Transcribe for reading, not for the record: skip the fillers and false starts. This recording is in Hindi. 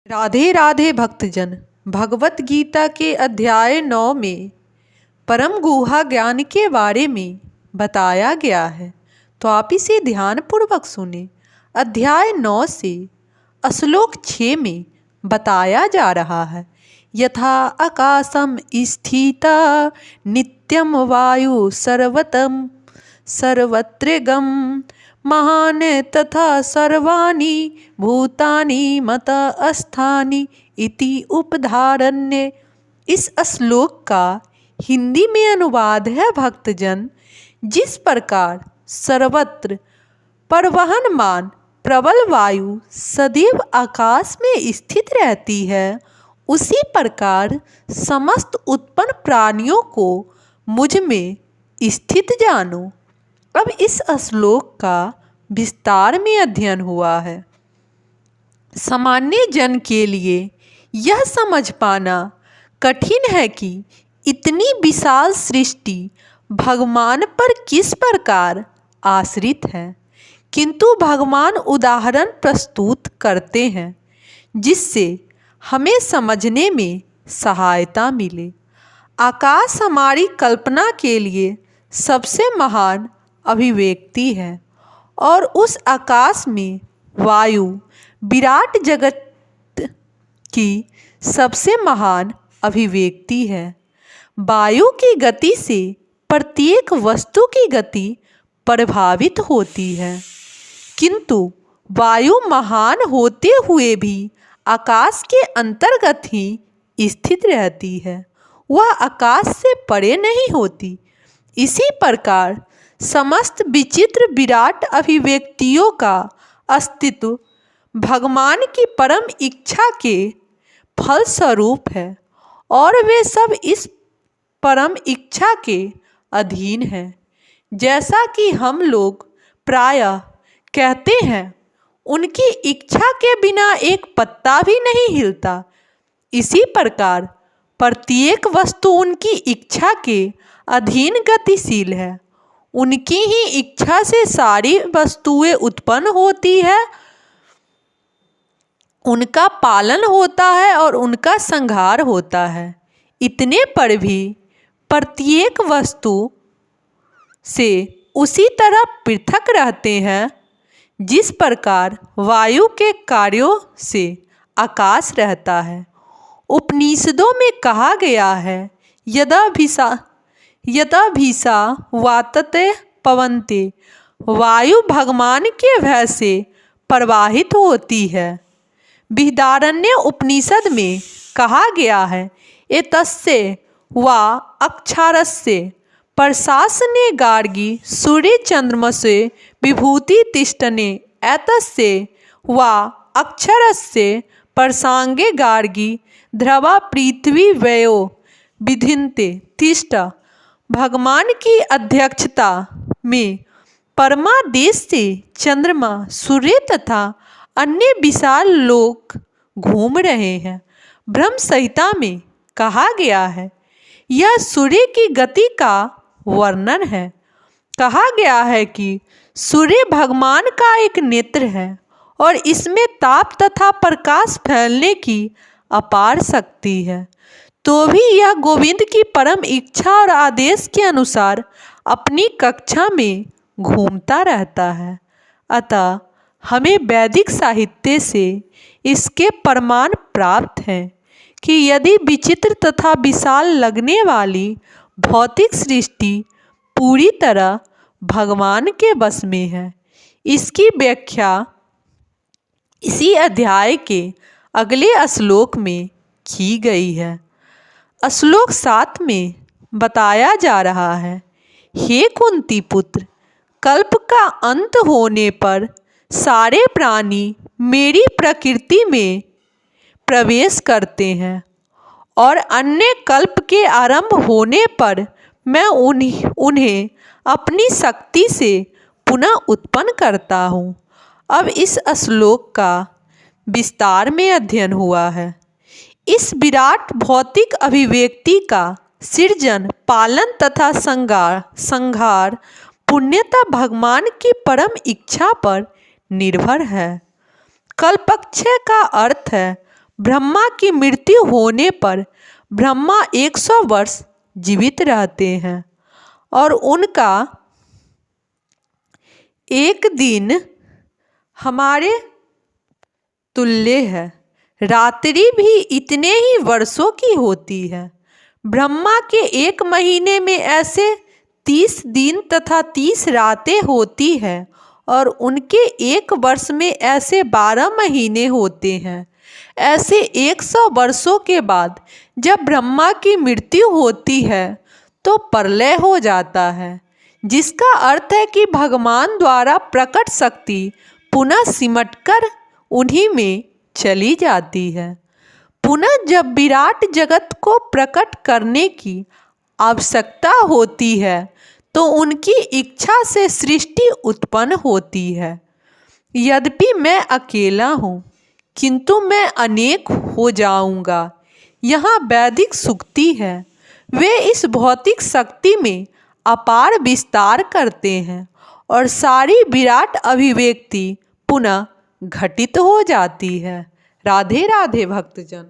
राधे राधे भक्तजन। भगवत गीता के अध्याय 9 में परम गुहा ज्ञान के बारे में बताया गया है, तो आप इसे ध्यानपूर्वक सुने। अध्याय 9 से श्लोक 6 में बताया जा रहा है, यथा आकाशम स्थिता नित्यम वायु सर्वतम सर्वत्रगम महान तथा सर्वाणि भूतानि मत अस्थानि इति उपधारण्य। इस श्लोक का हिंदी में अनुवाद है भक्तजन, जिस प्रकार सर्वत्र परिवहनमान प्रबल वायु सदैव आकाश में स्थित रहती है, उसी प्रकार समस्त उत्पन्न प्राणियों को मुझ में स्थित जानो। अब इस श्लोक का विस्तार में अध्ययन हुआ है। सामान्य जन के लिए यह समझ पाना कठिन है कि इतनी विशाल सृष्टि भगवान पर किस प्रकार आश्रित है, किंतु भगवान उदाहरण प्रस्तुत करते हैं जिससे हमें समझने में सहायता मिले। आकाश हमारी कल्पना के लिए सबसे महान अभिव्यक्ति है और उस आकाश में वायु विराट जगत की सबसे महान अभिव्यक्ति है। वायु की गति से प्रत्येक वस्तु की गति प्रभावित होती है, किंतु वायु महान होते हुए भी आकाश के अंतर्गत ही स्थित रहती है, वह आकाश से परे नहीं होती। इसी प्रकार समस्त विचित्र विराट अभिव्यक्तियों का अस्तित्व भगवान की परम इच्छा के फलस्वरूप है और वे सब इस परम इच्छा के अधीन हैं। जैसा कि हम लोग प्रायः कहते हैं, उनकी इच्छा के बिना एक पत्ता भी नहीं हिलता, इसी प्रकार प्रत्येक वस्तु उनकी इच्छा के अधीन गतिशील है। उनकी ही इच्छा से सारी वस्तुएं उत्पन्न होती है, उनका पालन होता है और उनका संहार होता है। इतने पर भी प्रत्येक वस्तु से उसी तरह पृथक रहते हैं जिस प्रकार वायु के कार्यों से आकाश रहता है। उपनिषदों में कहा गया है, यदा भीषा वातते पवन्ते, वायु भगवान के भय से प्रवाहित होती है। बृहदारण्य उपनिषद में कहा गया है, एतस्य वा अक्षरस्य प्रशासने गार्गी सूर्य चंद्रमसे विभूति तिष्ठने, एतस्य वा अक्षरस्य प्रसांगे गार्गी ध्रुवा पृथ्वी वयो विधिन्ते तिष्ठ। भगवान की अध्यक्षता में परमादेश से चंद्रमा, सूर्य तथा अन्य विशाल लोक घूम रहे हैं। ब्रह्म संहिता में कहा गया है, यह सूर्य की गति का वर्णन है। कहा गया है कि सूर्य भगवान का एक नेत्र है और इसमें ताप तथा प्रकाश फैलने की अपार शक्ति है, तो भी यह गोविंद की परम इच्छा और आदेश के अनुसार अपनी कक्षा में घूमता रहता है। अतः हमें वैदिक साहित्य से इसके प्रमाण प्राप्त हैं कि यदि विचित्र तथा विशाल लगने वाली भौतिक सृष्टि पूरी तरह भगवान के वश में है। इसकी व्याख्या इसी अध्याय के अगले श्लोक में की गई है। श्लोक 7 में बताया जा रहा है, हे कुंती पुत्र, कल्प का अंत होने पर सारे प्राणी मेरी प्रकृति में प्रवेश करते हैं और अन्य कल्प के आरंभ होने पर मैं उन्हें अपनी शक्ति से पुनः उत्पन्न करता हूँ। अब इस श्लोक का विस्तार में अध्ययन हुआ है। इस विराट भौतिक अभिव्यक्ति का सृजन, पालन तथा संहार पुण्यता भगवान की परम इच्छा पर निर्भर है। कल्पक्षय का अर्थ है ब्रह्मा की मृत्यु होने पर ब्रह्मा 100 वर्ष जीवित रहते हैं और उनका एक दिन हमारे तुल्य है। रात्रि भी इतने ही वर्षों की होती है। ब्रह्मा के एक महीने में ऐसे 30 दिन तथा 30 रातें होती है और उनके एक वर्ष में ऐसे 12 महीने होते हैं। ऐसे 100 वर्षों के बाद जब ब्रह्मा की मृत्यु होती है तो प्रलय हो जाता है, जिसका अर्थ है कि भगवान द्वारा प्रकट शक्ति पुनः सिमटकर उन्हीं में चली जाती है। पुनः जब विराट जगत को प्रकट करने की आवश्यकता होती है तो उनकी इच्छा से सृष्टि उत्पन्न होती है। यद्यपि मैं अकेला हूँ किंतु मैं अनेक हो जाऊँगा। यहाँ वैदिक सूक्ति है। वे इस भौतिक शक्ति में अपार विस्तार करते हैं और सारी विराट अभिव्यक्ति पुनः घटित हो जाती है। राधे राधे भक्तजन।